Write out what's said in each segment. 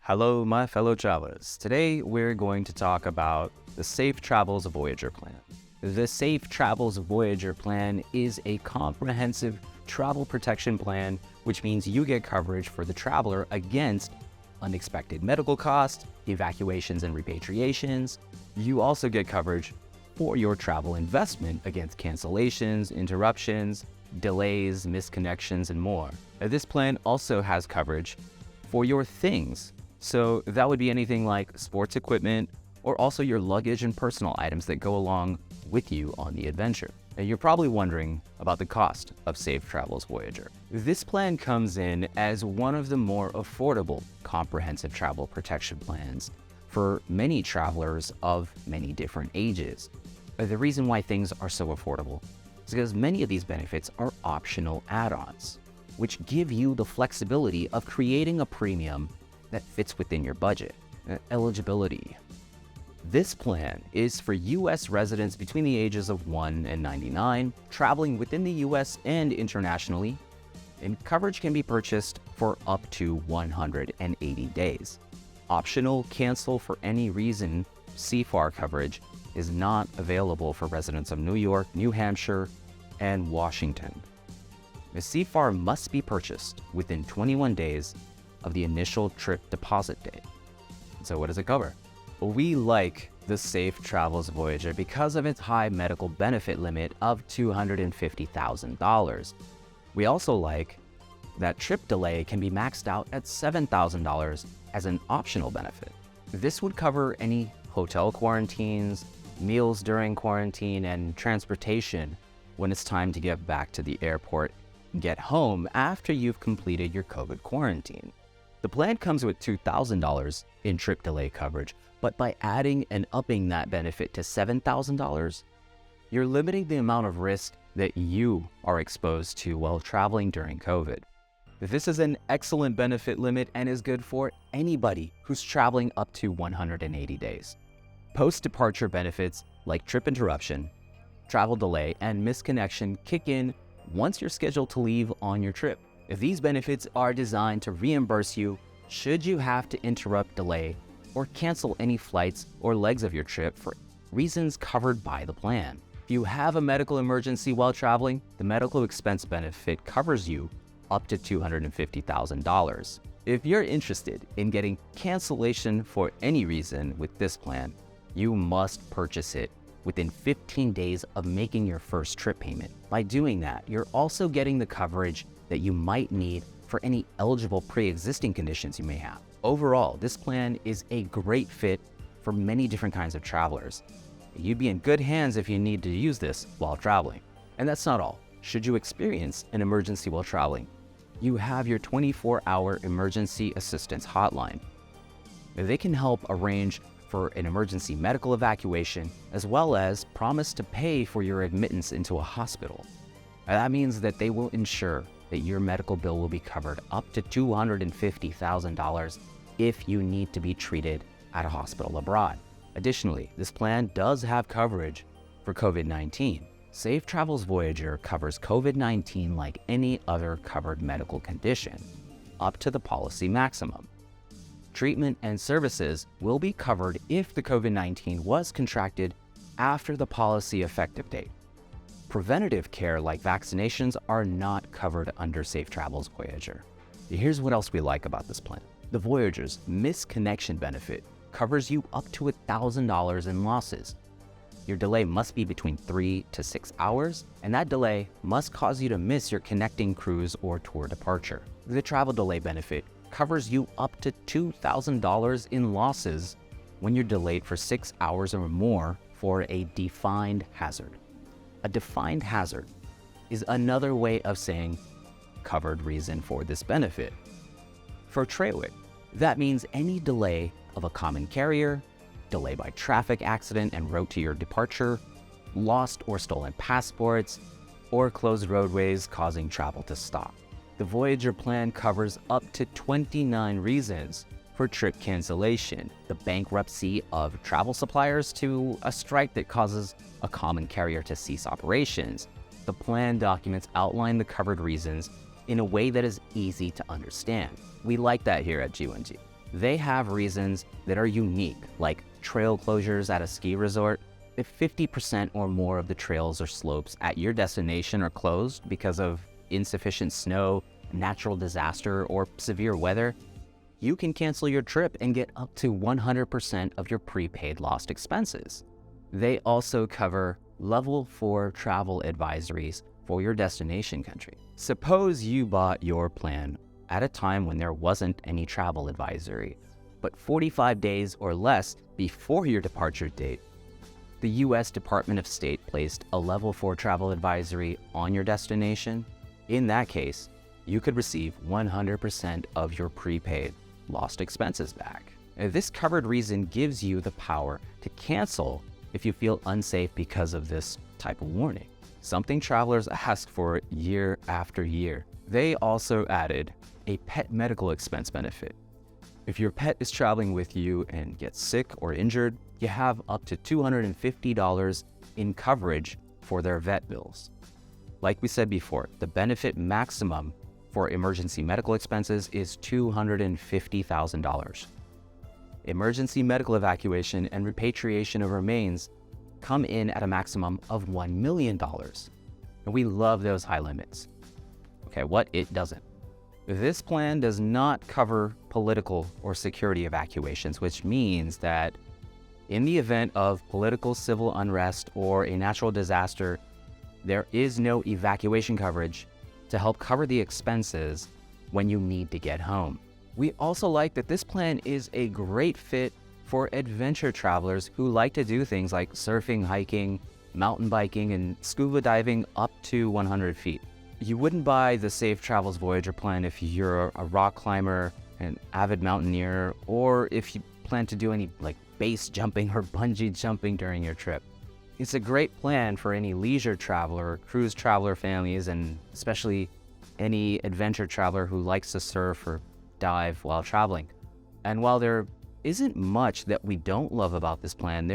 Hello, my fellow travelers. Today, we're going to talk about the Safe Travels Voyager plan. The Safe Travels Voyager plan is a comprehensive travel protection plan, which means you get coverage for the traveler against unexpected medical costs, evacuations and repatriations. You also get coverage for your travel investment against cancellations, interruptions, delays, misconnections, and more. This plan also has coverage for your things. So that would be anything like sports equipment or also your luggage and personal items that go along with you on the adventure. Now, you're probably wondering about the cost of Safe Travels Voyager. This plan comes in as one of the more affordable comprehensive travel protection plans for many travelers of many different ages. The reason why things are so affordable is because many of these benefits are optional add-ons, which give you the flexibility of creating a premium that fits within your budget. Eligibility. This plan is for U.S. residents between the ages of 1 and 99, traveling within the U.S. and internationally, and coverage can be purchased for up to 180 days. Optional cancel for any reason CFAR coverage is not available for residents of New York, New Hampshire, and Washington. The CFAR must be purchased within 21 days of the initial trip deposit date. So what does it cover? Well, we like the Safe Travels Voyager because of its high medical benefit limit of $250,000. We also like that trip delay can be maxed out at $7,000 as an optional benefit. This would cover any hotel quarantines, meals during quarantine, and transportation when it's time to get back to the airport and get home after you've completed your COVID quarantine. The plan comes with $2,000 in trip delay coverage, but by adding and upping that benefit to $7,000, you're limiting the amount of risk that you are exposed to while traveling during COVID. This is an excellent benefit limit and is good for anybody who's traveling up to 180 days. Post-departure benefits like trip interruption, travel delay, and misconnection kick in once you're scheduled to leave on your trip. These benefits are designed to reimburse you should you have to interrupt, delay, or cancel any flights or legs of your trip for reasons covered by the plan. If you have a medical emergency while traveling, the medical expense benefit covers you up to $250,000. If you're interested in getting cancellation for any reason with this plan, you must purchase it within 15 days of making your first trip payment. By doing that, you're also getting the coverage that you might need for any eligible pre-existing conditions you may have. Overall, this plan is a great fit for many different kinds of travelers. You'd be in good hands if you need to use this while traveling. And that's not all. Should you experience an emergency while traveling, you have your 24-hour emergency assistance hotline. They can help arrange for an emergency medical evacuation, as well as promise to pay for your admittance into a hospital. That means that they will ensure that your medical bill will be covered up to $250,000 if you need to be treated at a hospital abroad. Additionally, this plan does have coverage for COVID-19. Safe Travels Voyager covers COVID-19 like any other covered medical condition, up to the policy maximum. Treatment and services will be covered if the COVID-19 was contracted after the policy effective date. Preventative care like vaccinations are not covered under Safe Travels Voyager. Here's what else we like about this plan. The Voyager's misconnection benefit covers you up to $1,000 in losses. Your delay must be between 3 to 6 hours, and that delay must cause you to miss your connecting cruise or tour departure. The travel delay benefit covers you up to $2,000 in losses when you're delayed for 6 hours or more for a defined hazard. A defined hazard is another way of saying covered reason for this benefit. For Trawick, that means any delay of a common carrier, delay by traffic accident en route to your departure, lost or stolen passports, or closed roadways causing travel to stop. The Voyager plan covers up to 29 reasons for trip cancellation, the bankruptcy of travel suppliers to a strike that causes a common carrier to cease operations. The plan documents outline the covered reasons in a way that is easy to understand. We like that here at G1G. They have reasons that are unique, like trail closures at a ski resort. If 50% or more of the trails or slopes at your destination are closed because of insufficient snow, natural disaster, or severe weather, you can cancel your trip and get up to 100% of your prepaid lost expenses. They also cover Level 4 travel advisories for your destination country. Suppose you bought your plan at a time when there wasn't any travel advisory, but 45 days or less before your departure date, the U.S. Department of State placed a Level 4 travel advisory on your destination. In that case, you could receive 100% of your prepaid lost expenses back. This covered reason gives you the power to cancel if you feel unsafe because of this type of warning, something travelers ask for year after year. They also added a pet medical expense benefit. If your pet is traveling with you and gets sick or injured, you have up to $250 in coverage for their vet bills. Like we said before, the benefit maximum for emergency medical expenses is $250,000. Emergency medical evacuation and repatriation of remains come in at a maximum of $1 million. And we love those high limits. Okay, what it doesn't. This plan does not cover political or security evacuations, which means that in the event of political civil unrest or a natural disaster, there is no evacuation coverage to help cover the expenses when you need to get home. We also like that this plan is a great fit for adventure travelers who like to do things like surfing, hiking, mountain biking, and scuba diving up to 100 feet. You wouldn't buy the Safe Travels Voyager plan if you're a rock climber, an avid mountaineer, or if you plan to do any like base jumping or bungee jumping during your trip. It's a great plan for any leisure traveler, cruise traveler families, and especially any adventure traveler who likes to surf or dive while traveling. And while there isn't much that we don't love about this plan,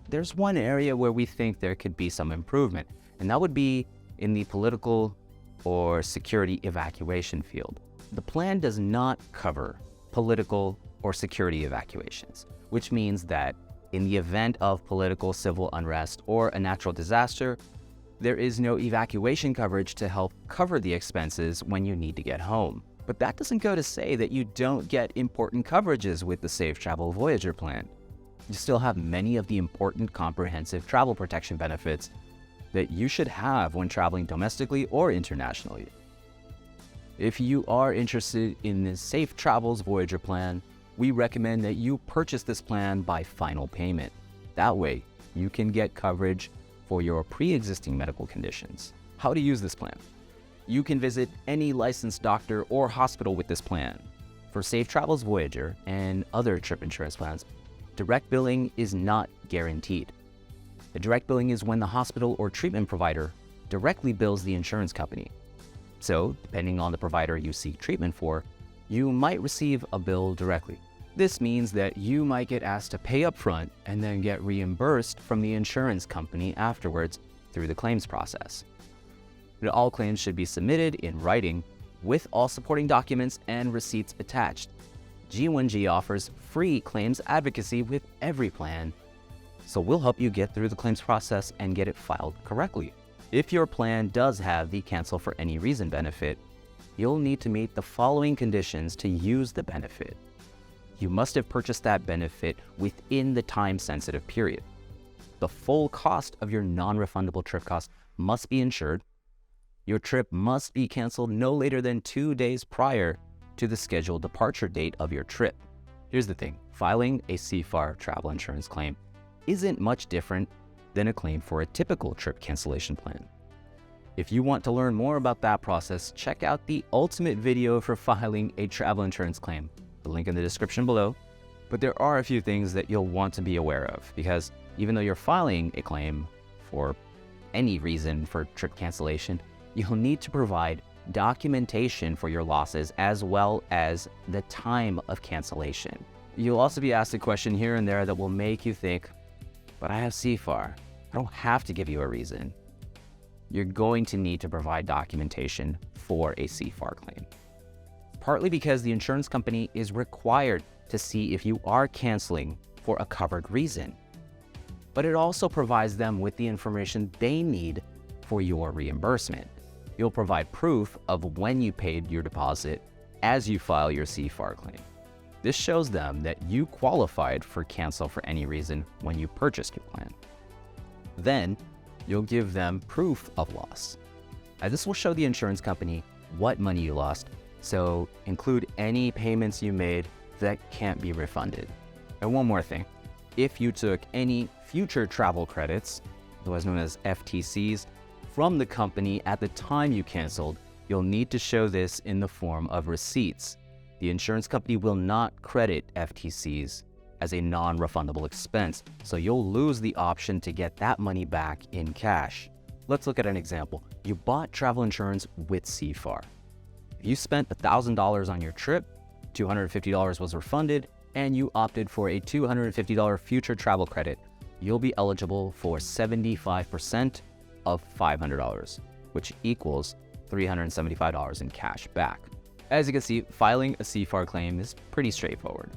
there's one area where we think there could be some improvement, and that would be in the political or security evacuation field. The plan does not cover political or security evacuations, which means that in the event of political civil unrest or a natural disaster, there is no evacuation coverage to help cover the expenses when you need to get home. But that doesn't go to say that you don't get important coverages with the Safe Travel Voyager plan. You still have many of the important comprehensive travel protection benefits that you should have when traveling domestically or internationally. If you are interested in the Safe Travels Voyager plan, we recommend that you purchase this plan by final payment. That way, you can get coverage for your pre-existing medical conditions. How to use this plan? You can visit any licensed doctor or hospital with this plan. For Safe Travels Voyager and other trip insurance plans, direct billing is not guaranteed. The direct billing is when the hospital or treatment provider directly bills the insurance company. So, depending on the provider you seek treatment for, you might receive a bill directly. This means that you might get asked to pay up front and then get reimbursed from the insurance company afterwards through the claims process. But all claims should be submitted in writing with all supporting documents and receipts attached. G1G offers free claims advocacy with every plan, so we'll help you get through the claims process and get it filed correctly. If your plan does have the cancel for any reason benefit, you'll need to meet the following conditions to use the benefit. You must have purchased that benefit within the time-sensitive period. The full cost of your non-refundable trip costs must be insured. Your trip must be canceled no later than 2 days prior to the scheduled departure date of your trip. Here's the thing, filing a CFAR travel insurance claim isn't much different than a claim for a typical trip cancellation plan. If you want to learn more about that process, check out the ultimate video for filing a travel insurance claim, the link in the description below. But there are a few things that you'll want to be aware of, because even though you're filing a claim for any reason for trip cancellation, you'll need to provide documentation for your losses as well as the time of cancellation. You'll also be asked a question here and there that will make you think, but I have CFAR. I don't have to give you a reason. You're going to need to provide documentation for a CFAR claim. Partly because the insurance company is required to see if you are canceling for a covered reason. But it also provides them with the information they need for your reimbursement. You'll provide proof of when you paid your deposit as you file your CFAR claim. This shows them that you qualified for cancel for any reason when you purchased your plan. Then you'll give them proof of loss. Now, this will show the insurance company what money you lost, so include any payments you made that can't be refunded. And one more thing, if you took any future travel credits, otherwise known as FTCs, from the company at the time you canceled, you'll need to show this in the form of receipts. The insurance company will not credit FTCs as a non-refundable expense, so you'll lose the option to get that money back in cash. Let's look at an example. You bought travel insurance with CFAR. If you spent $1,000 on your trip, $250 was refunded, and you opted for a $250 future travel credit, you'll be eligible for 75% of $500, which equals $375 in cash back. As you can see, filing a CFAR claim is pretty straightforward.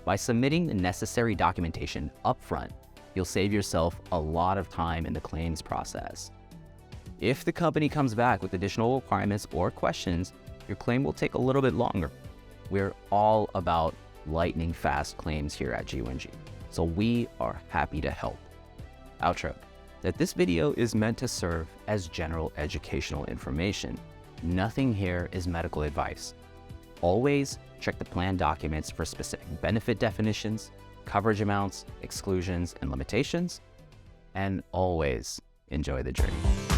By submitting the necessary documentation upfront, you'll save yourself a lot of time in the claims process. If the company comes back with additional requirements or questions, your claim will take a little bit longer. We're all about lightning fast claims here at G1G, so we are happy to help. Outro. That this video is meant to serve as general educational information. Nothing here is medical advice. Always check the plan documents for specific benefit definitions, coverage amounts, exclusions, and limitations, and always enjoy the journey.